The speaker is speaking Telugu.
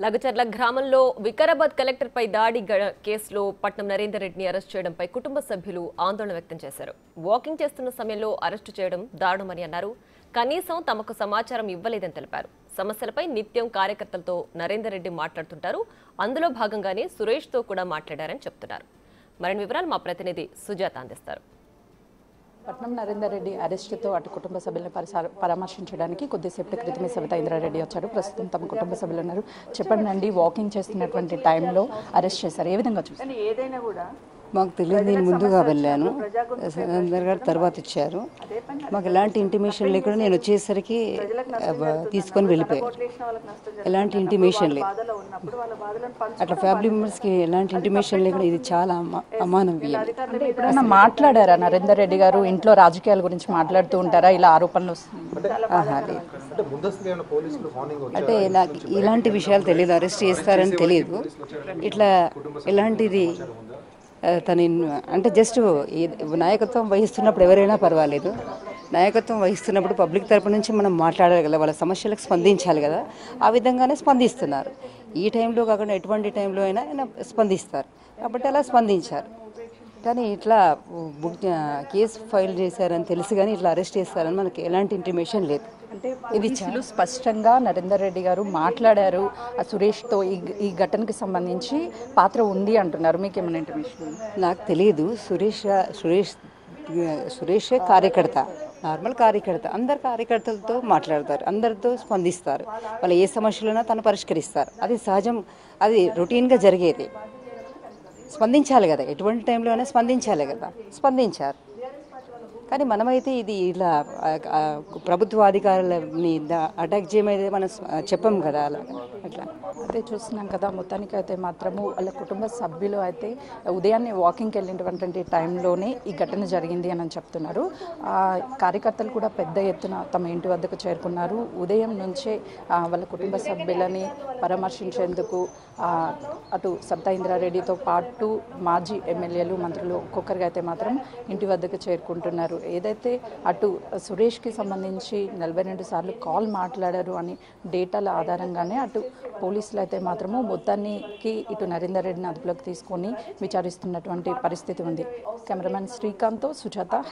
లగచర్ల గ్రామంలో వికారాబాద్ కలెక్టర్పై దాడి కేసులో పట్నం నరేందర్ రెడ్డిని అరెస్ట్ చేయడంపై కుటుంబ సభ్యులు ఆందోళన వ్యక్తం చేశారు. వాకింగ్ చేస్తున్న సమయంలో అరెస్టు చేయడం దారుణమని అన్నారు. కనీసం తమకు సమాచారం ఇవ్వలేదని తెలిపారు. సమస్యలపై నిత్యం కార్యకర్తలతో నరేందర్ రెడ్డి మాట్లాడుతుంటారు. అందులో భాగంగానే సురేష్తో కూడా మాట్లాడారని చెప్తున్నారు. మరిన్ని వివరాలు మా ప్రతినిధి సుజాత అందిస్తారు. పట్నం నరేందర్ రెడ్డి అరెస్టుతో అటు కుటుంబ సభ్యులను పరామర్శించడానికి కొద్దిసేపటి క్రితమే సవితా ఇంద్రారెడ్డి వచ్చారు. ప్రస్తుతం తమ కుటుంబ సభ్యులు ఉన్నారు. చెప్పండి, వాకింగ్ చేస్తున్నటువంటి టైంలో అరెస్ట్ చేశారు. ఏ విధంగా చూస్తారు? ఏదైనా కూడా మాకు తెలియదు. నేను ముందుగా వెళ్ళాను, నరేందర్ గారు తర్వాత ఇచ్చారు. మాకు ఎలాంటి ఇంటిమేషన్ లేకుండా నేను వచ్చేసరికి తీసుకొని వెళ్ళిపోయాను. ఎలాంటి ఇంటిమేషన్ లేదు. అట్లా ఫ్యామిలీ మెంబర్స్కి ఎలాంటి ఇంటిమేషన్ లేకుండా ఇది చాలా అమానవీయం. అంటే ఎప్పుడైనా మాట్లాడారా నరేందర్ రెడ్డి గారు? ఇంట్లో రాజకీయాల గురించి మాట్లాడుతూ ఉంటారా? ఇలా ఆరోపణలు అంటే నాకు ఇలాంటి విషయాలు తెలియదు. అరెస్ట్ చేస్తారని తెలియదు. ఇట్లా ఎలాంటిది తను అంటే జస్ట్ నాయకత్వం వహిస్తున్నప్పుడు ఎవరైనా పర్వాలేదు. నాయకత్వం వహిస్తున్నప్పుడు పబ్లిక్ తరపు నుంచి మనం మాట్లాడాలి కదా, వాళ్ళ సమస్యలకు స్పందించాలి కదా. ఆ విధంగానే స్పందిస్తున్నారు. ఈ టైంలో కాకుండా ఎటువంటి టైంలో అయినా ఆయన స్పందిస్తారు కాబట్టి అలా స్పందించారు. కానీ ఇట్లా కేసు ఫైల్ చేశారని తెలుసు, కానీ ఇట్లా అరెస్ట్ చేస్తారని మనకి ఎలాంటి ఇంటిమేషన్ లేదు. అంటే ఇది చాలా స్పష్టంగా నరేందర్ రెడ్డి గారు మాట్లాడారు. సురేష్తో ఈ ఘటనకి సంబంధించి పాత్ర ఉంది అంటున్నారు. మీకు ఏమైనా ఇంటిమేషన్? నాకు తెలియదు. సురేష్ కార్యకర్త, నార్మల్ కార్యకర్త. అందరు కార్యకర్తలతో మాట్లాడతారు, అందరితో స్పందిస్తారు. వాళ్ళు ఏ సమస్యలున్నా తను పరిష్కరిస్తారు. అది సహజం, అది రొటీన్గా జరిగేది. స్పందించాలి కదా, ఎటువంటి టైంలో అయినా స్పందించాలి కదా. స్పందించారు. కానీ మనమైతే ఇది ఇలా ప్రభుత్వ అధికారులని అటాక్ చేయమైతే మనం చెప్పం కదా. అలా అట్లా అయితే చూస్తున్నాం కదా. మొత్తానికి అయితే మాత్రము వాళ్ళ కుటుంబ సభ్యులు అయితే ఉదయాన్నే వాకింగ్కి వెళ్ళినటువంటి టైంలోనే ఈ ఘటన జరిగింది అని చెప్తున్నారు. కార్యకర్తలు కూడా పెద్ద ఎత్తున తమ ఇంటి వద్దకు చేరుకున్నారు. ఉదయం నుంచే వాళ్ళ కుటుంబ సభ్యులని పరామర్శించేందుకు అటు సవితా ఇంద్రారెడ్డితో పాటు మాజీ ఎమ్మెల్యేలు, మంత్రులు ఒక్కొక్కరిగా అయితే మాత్రం ఇంటి వద్దకు చేరుకుంటున్నారు. ఏదైతే అటు సురేష్కి సంబంధించి 42 సార్లు కాల్ మాట్లాడారు అని డేటాల ఆధారంగానే అటు పోలీసులు అయితే మాత్రము మొత్తానికి ఇటు నరేందర్ రెడ్డిని అదుపులోకి తీసుకొని విచారిస్తున్నటువంటి పరిస్థితి ఉంది. కెమెరామెన్ శ్రీకాంత్తో సుజాత.